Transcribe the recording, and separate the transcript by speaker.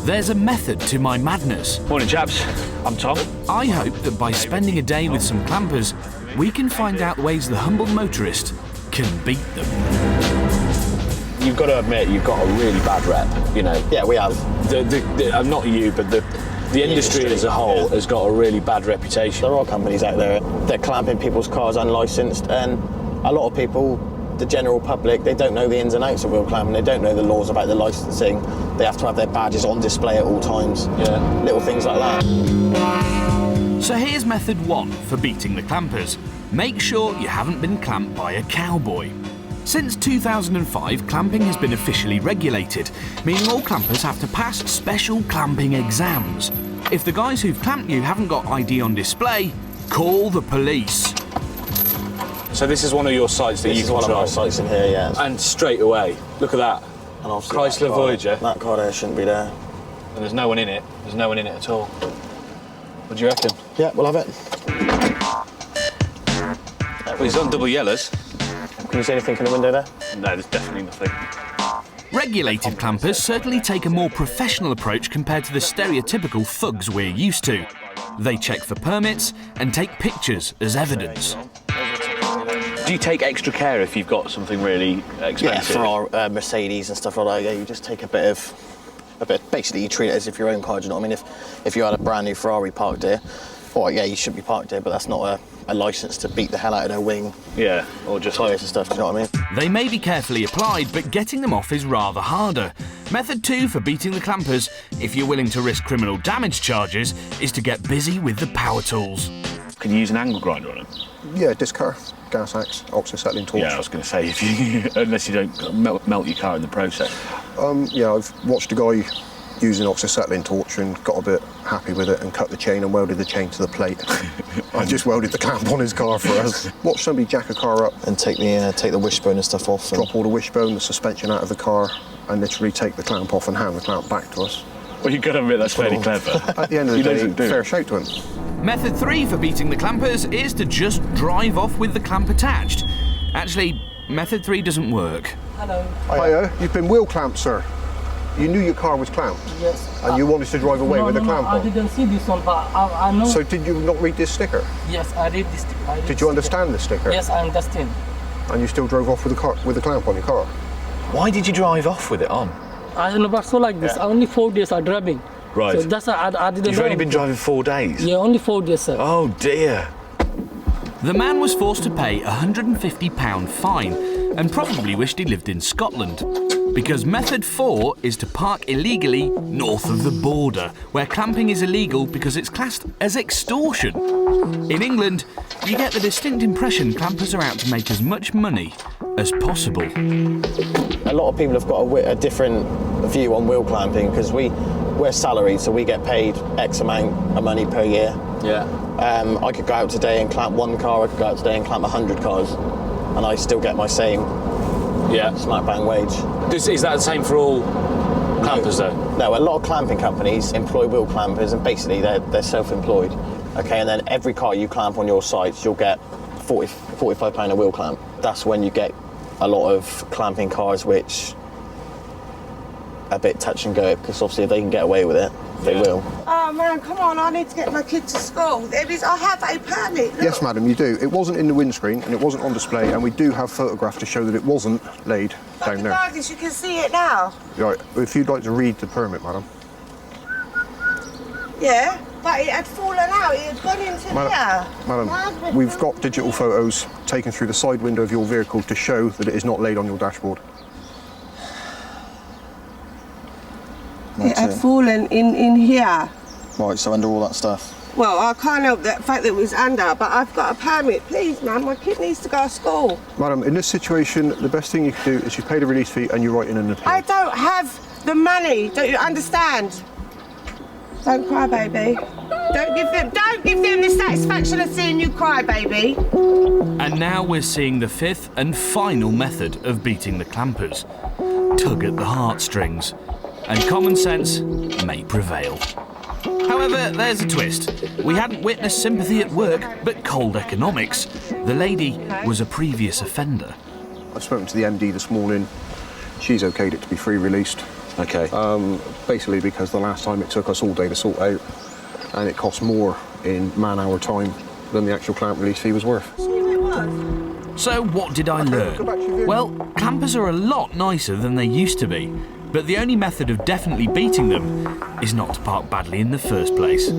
Speaker 1: There's a method to my madness.
Speaker 2: Morning, chaps. I'm Tom.
Speaker 1: I hope that by spending a day with some clampers, we can find out ways the humble motorist can beat them.
Speaker 2: You've got to admit, you've got a really bad rep, you know.
Speaker 3: Yeah, we have.
Speaker 2: Not you, but the industry as a whole has got a really bad reputation.
Speaker 3: There are companies out there, they're clamping people's cars unlicensed, and a lot of people, the general public, they don't know the ins and outs of wheel clamping, they don't know the laws about the licensing, they have to have their badges on display at all times.
Speaker 2: Yeah.
Speaker 3: Little things like that.
Speaker 1: So here's method 1 for beating the clampers. Make sure you haven't been clamped by a cowboy. Since 2005, clamping has been officially regulated, meaning all clampers have to pass special clamping exams. If the guys who've clamped you haven't got ID on display, call the police.
Speaker 2: So this is one of your sites that you control?
Speaker 3: This is one of our sites in here, yeah.
Speaker 2: And straight away, look at that.
Speaker 3: And
Speaker 2: Chrysler Voyager.
Speaker 3: That car there shouldn't be there.
Speaker 2: And there's no one in it. There's no one in it at all. What do you reckon?
Speaker 3: Yeah, we'll have it.
Speaker 2: Well, he's on double yellows.
Speaker 3: Can you see anything in the window there?
Speaker 2: No, there's definitely nothing.
Speaker 1: Regulated clampers certainly take a more professional approach compared to the stereotypical thugs we're used to. They check for permits and take pictures as evidence.
Speaker 2: Do you take extra care if you've got something really expensive?
Speaker 3: Yeah, for our Mercedes and stuff like that, yeah, you just take a bit, basically you treat it as if your own car, do you know what I mean? If you had a brand new Ferrari parked here, well, yeah, you should be parked here, but that's not a licence to beat the hell out of their wing.
Speaker 2: Yeah, or just
Speaker 3: tyres and stuff, do you know what I mean?
Speaker 1: They may be carefully applied, but getting them off is rather harder. Method 2 for beating the clampers, if you're willing to risk criminal damage charges, is to get busy with the power tools.
Speaker 2: Can you use an angle grinder on them?
Speaker 4: Yeah, disc car, gas axe, oxyacetylene torch.
Speaker 2: Yeah, I was going to say, if you, unless you don't melt your car in the process.
Speaker 4: Yeah, I've watched a guy using oxyacetylene torch and got a bit happy with it and cut the chain and welded the chain to the plate. I just welded the clamp on his car for us. Watch somebody jack a car up
Speaker 3: and take the wishbone and stuff off.
Speaker 4: Drop all the wishbone, the suspension out of the car, and literally take the clamp off and hand the clamp back to us.
Speaker 2: Well, you've got to admit that's fairly clever.
Speaker 4: At the end of the day, fair shout to him.
Speaker 1: Method 3 for beating the clampers is to just drive off with the clamp attached. Actually, method 3 doesn't work.
Speaker 5: Hello.
Speaker 4: Hiya, you've been wheel clamped, sir. You knew your car was clamped?
Speaker 5: Yes.
Speaker 4: And you wanted to drive away with the clamp on?
Speaker 5: I didn't see this one, but I know.
Speaker 4: So did you not read this sticker?
Speaker 5: Yes, I read this sticker.
Speaker 4: Did you understand the sticker?
Speaker 5: Yes, I understand.
Speaker 4: And you still drove off with the clamp on your car?
Speaker 2: Why did you drive off with it on?
Speaker 5: I never saw like this. Only 4 days I'm driving.
Speaker 2: Right.
Speaker 5: So that's why I didn't know.
Speaker 2: You've only been driving 4 days?
Speaker 5: Yeah, only 4 days, sir.
Speaker 2: Oh, dear.
Speaker 1: The man was forced to pay a £150 fine and probably wished he lived in Scotland. Because method 4 is to park illegally north of the border, where clamping is illegal because it's classed as extortion. In England, you get the distinct impression clampers are out to make as much money as possible.
Speaker 3: A lot of people have got a different view on wheel clamping because we're salaried, so we get paid X amount of money per year.
Speaker 2: Yeah.
Speaker 3: I could go out today and clamp one car, I could go out today and clamp 100 cars, and I still get my same smack bang wage.
Speaker 2: Is that the same for all clampers though?
Speaker 3: No, a lot of clamping companies employ wheel clampers and basically they're self-employed. Okay, and then every car you clamp on your sites, you'll get £45 a wheel clamp. That's when you get a lot of clamping cars which are a bit touch and go, because obviously if they can get away with it, they will.
Speaker 6: Oh man, come on, I need to get my kid to school. I have a permit. Look.
Speaker 4: Yes, madam, you do. It wasn't in the windscreen and it wasn't on display, and we do have photographs to show that it wasn't laid down there.
Speaker 6: Regardless, you can see it now.
Speaker 4: Right, if you'd like to read the permit, madam.
Speaker 6: Yeah, but it had fallen out, it had gone into here.
Speaker 4: Madam, we've got digital photos taken through the side window of your vehicle to show that it is not laid on your dashboard.
Speaker 6: It had fallen in here.
Speaker 3: Right, so under all that stuff.
Speaker 6: Well, I can't help the fact that it was under, but I've got a permit. Please, man, my kid needs to go to school.
Speaker 4: Madam, in this situation, the best thing you can do is you pay the release fee and you write in an appeal.
Speaker 6: I don't have the money, don't you understand? Don't cry, baby. Don't give them the satisfaction of seeing you cry, baby.
Speaker 1: And now we're seeing the 5th and final method of beating the clampers. Tug at the heartstrings. And common sense may prevail. However, there's a twist. We hadn't witnessed sympathy at work, but cold economics. The lady was a previous offender.
Speaker 4: I've spoken to the MD this morning. She's okayed it to be free released.
Speaker 2: Okay.
Speaker 4: Basically because the last time it took us all day to sort out, and it cost more in man-hour time than the actual clamp release fee was worth.
Speaker 1: So what did I
Speaker 4: go back to your
Speaker 1: learn?
Speaker 4: vehicle.
Speaker 1: Well, campers are a lot nicer than they used to be, but the only method of definitely beating them is not to park badly in the first place.